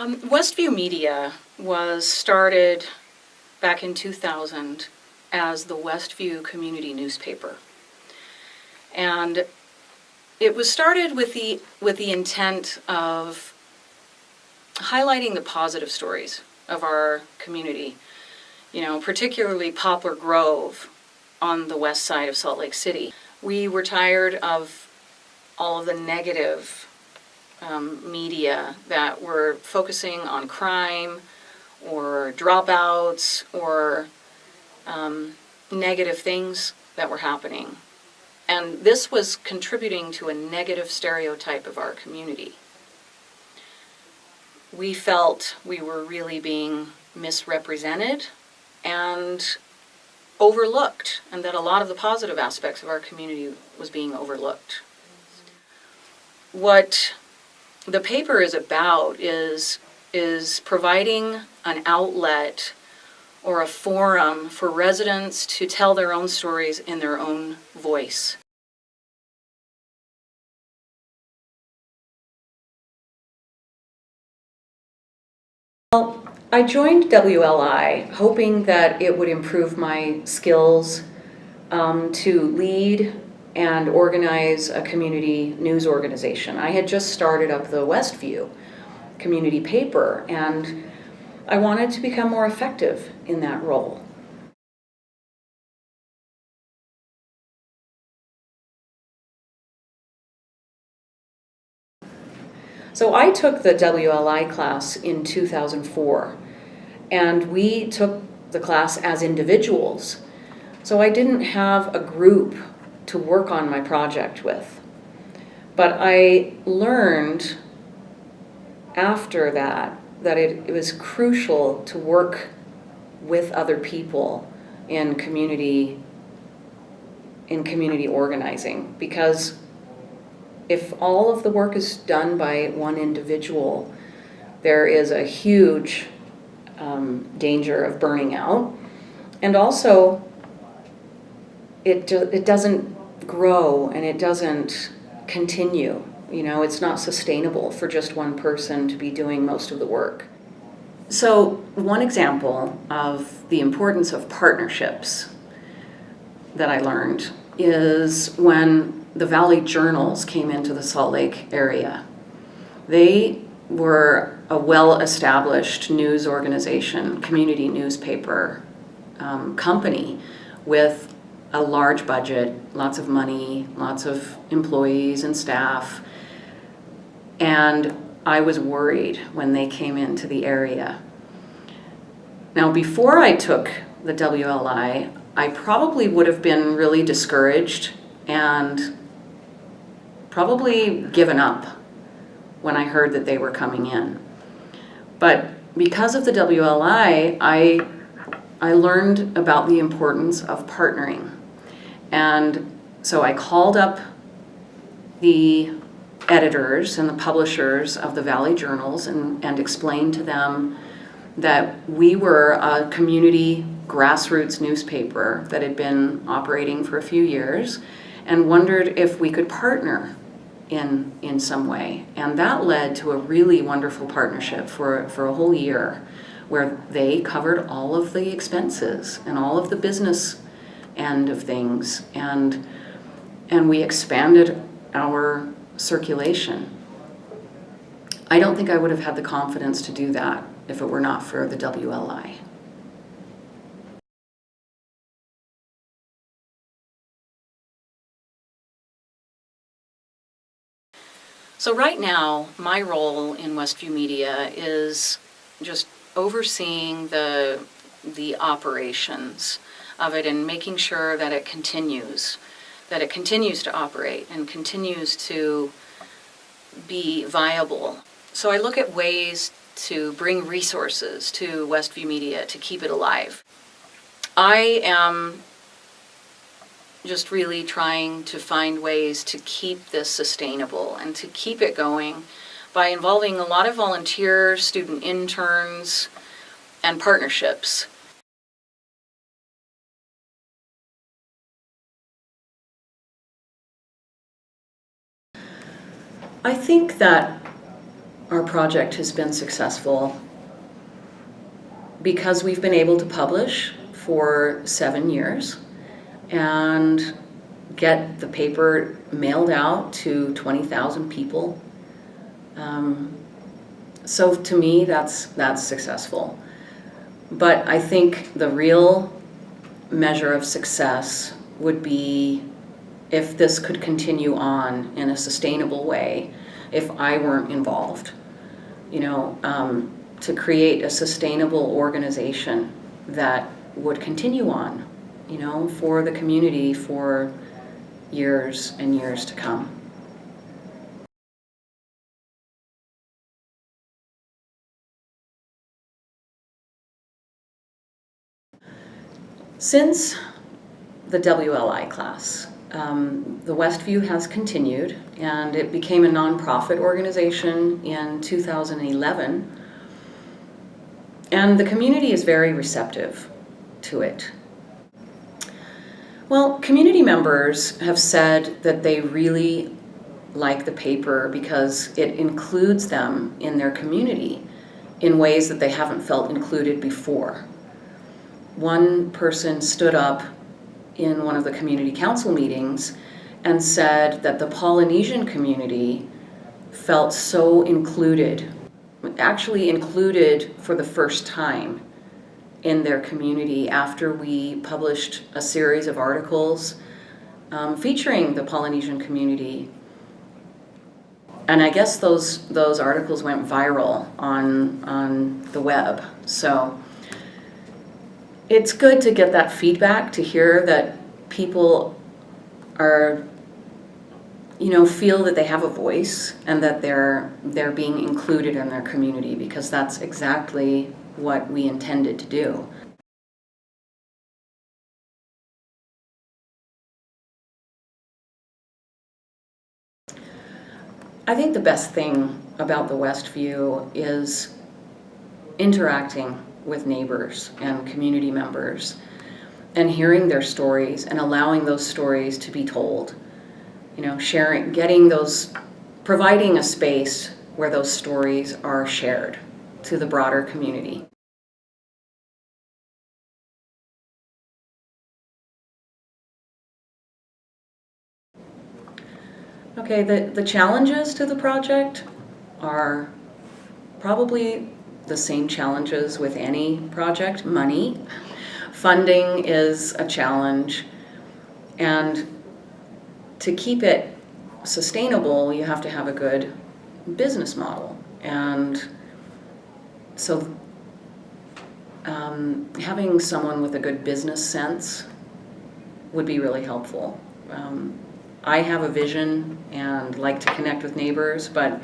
Westview Media was started back in 2000 as the Westview Community Newspaper. And it was started with the intent of highlighting the positive stories of our community, particularly Poplar Grove on the west side of Salt Lake City. We were tired of all of the negative media that were focusing on crime or dropouts or negative things that were happening. And this was contributing to a negative stereotype of our community. We felt we were really being misrepresented and overlooked, and that a lot of the positive aspects of our community was being overlooked. What the paper is about is providing an outlet or a forum for residents to tell their own stories in their own voice. Well, I joined WLI hoping that it would improve my skills to lead and organize a community news organization. I had just started up the Westview community paper, and I wanted to become more effective in that role. So I took the WLI class in 2004, and we took the class as individuals. So I didn't have a group to work on my project with. But I learned after that it was crucial to work with other people in community organizing, because if all of the work is done by one individual, there is a huge danger of burning out, and also it doesn't grow and it doesn't continue. It's not sustainable for just one person to be doing most of the work. So one example of the importance of partnerships that I learned is when the Valley Journals came into the Salt Lake area. They were a well-established news organization, community newspaper company with a large budget, lots of money, lots of employees and staff. And I was worried when they came into the area. Now, before I took the WLI, I probably would have been really discouraged and probably given up when I heard that they were coming in. But because of the WLI, I learned about the importance of partnering. And so I called up the editors and the publishers of the Valley Journals and explained to them that we were a community grassroots newspaper that had been operating for a few years, and wondered if we could partner in some way. And that led to a really wonderful partnership for a whole year, where they covered all of the expenses and all of the business end of things, and we expanded our circulation. I don't think I would have had the confidence to do that if it were not for the WLI. So right now, my role in Westview Media is just overseeing the operations of it and making sure that it continues to operate and continues to be viable. So I look at ways to bring resources to Westview Media to keep it alive. I am just really trying to find ways to keep this sustainable and to keep it going by involving a lot of volunteer student interns and partnerships. I think that our project has been successful because we've been able to publish for 7 years and get the paper mailed out to 20,000 people. So to me, that's successful. But I think the real measure of success would be if this could continue on in a sustainable way, if I weren't involved, to create a sustainable organization that would continue on, for the community for years and years to come. Since the WLI class, the Westview has continued, and it became a nonprofit organization in 2011, and the community is very receptive to it. Well, community members have said that they really like the paper because it includes them in their community in ways that they haven't felt included before. One person stood up in one of the community council meetings and said that the Polynesian community felt so included, actually included for the first time in their community after we published a series of articles featuring the Polynesian community. And I guess those articles went viral on the web. So it's good to get that feedback, to hear that people are, feel that they have a voice and that they're being included in their community, because that's exactly what we intended to do. I think the best thing about the Westview is interacting with neighbors and community members and hearing their stories and allowing those stories to be told. Sharing, providing a space where those stories are shared to the broader community. Okay, the challenges to the project are probably the same challenges with any project. Money. Funding is a challenge, and to keep it sustainable, you have to have a good business model. And so having someone with a good business sense would be really helpful. I have a vision and like to connect with neighbors, but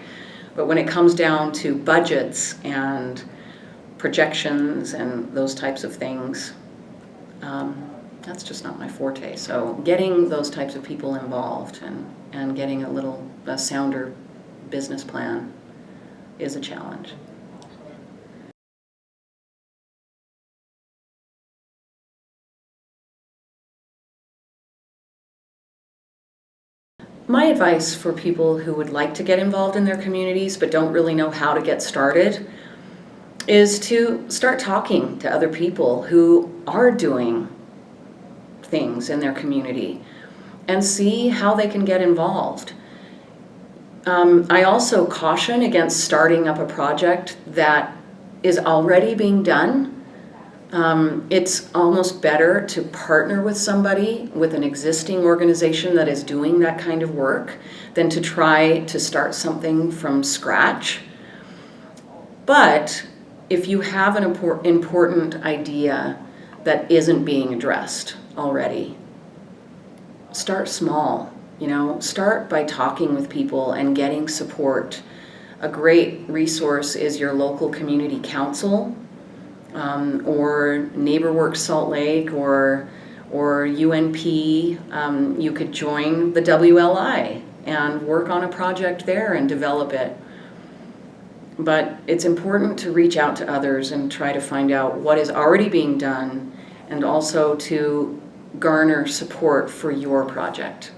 when it comes down to budgets and projections and those types of things, that's just not my forte. So getting those types of people involved and getting a sounder business plan is a challenge. My advice for people who would like to get involved in their communities but don't really know how to get started is to start talking to other people who are doing things in their community and see how they can get involved. I also caution against starting up a project that is already being done. It's almost better to partner with somebody, with an existing organization that is doing that kind of work, than to try to start something from scratch. But if you have an important idea that isn't being addressed already, start small. Start by talking with people and getting support. A great resource is your local community council, or NeighborWorks Salt Lake, or UNP. You could join the WLI and work on a project there and develop it. But it's important to reach out to others and try to find out what is already being done, and also to garner support for your project.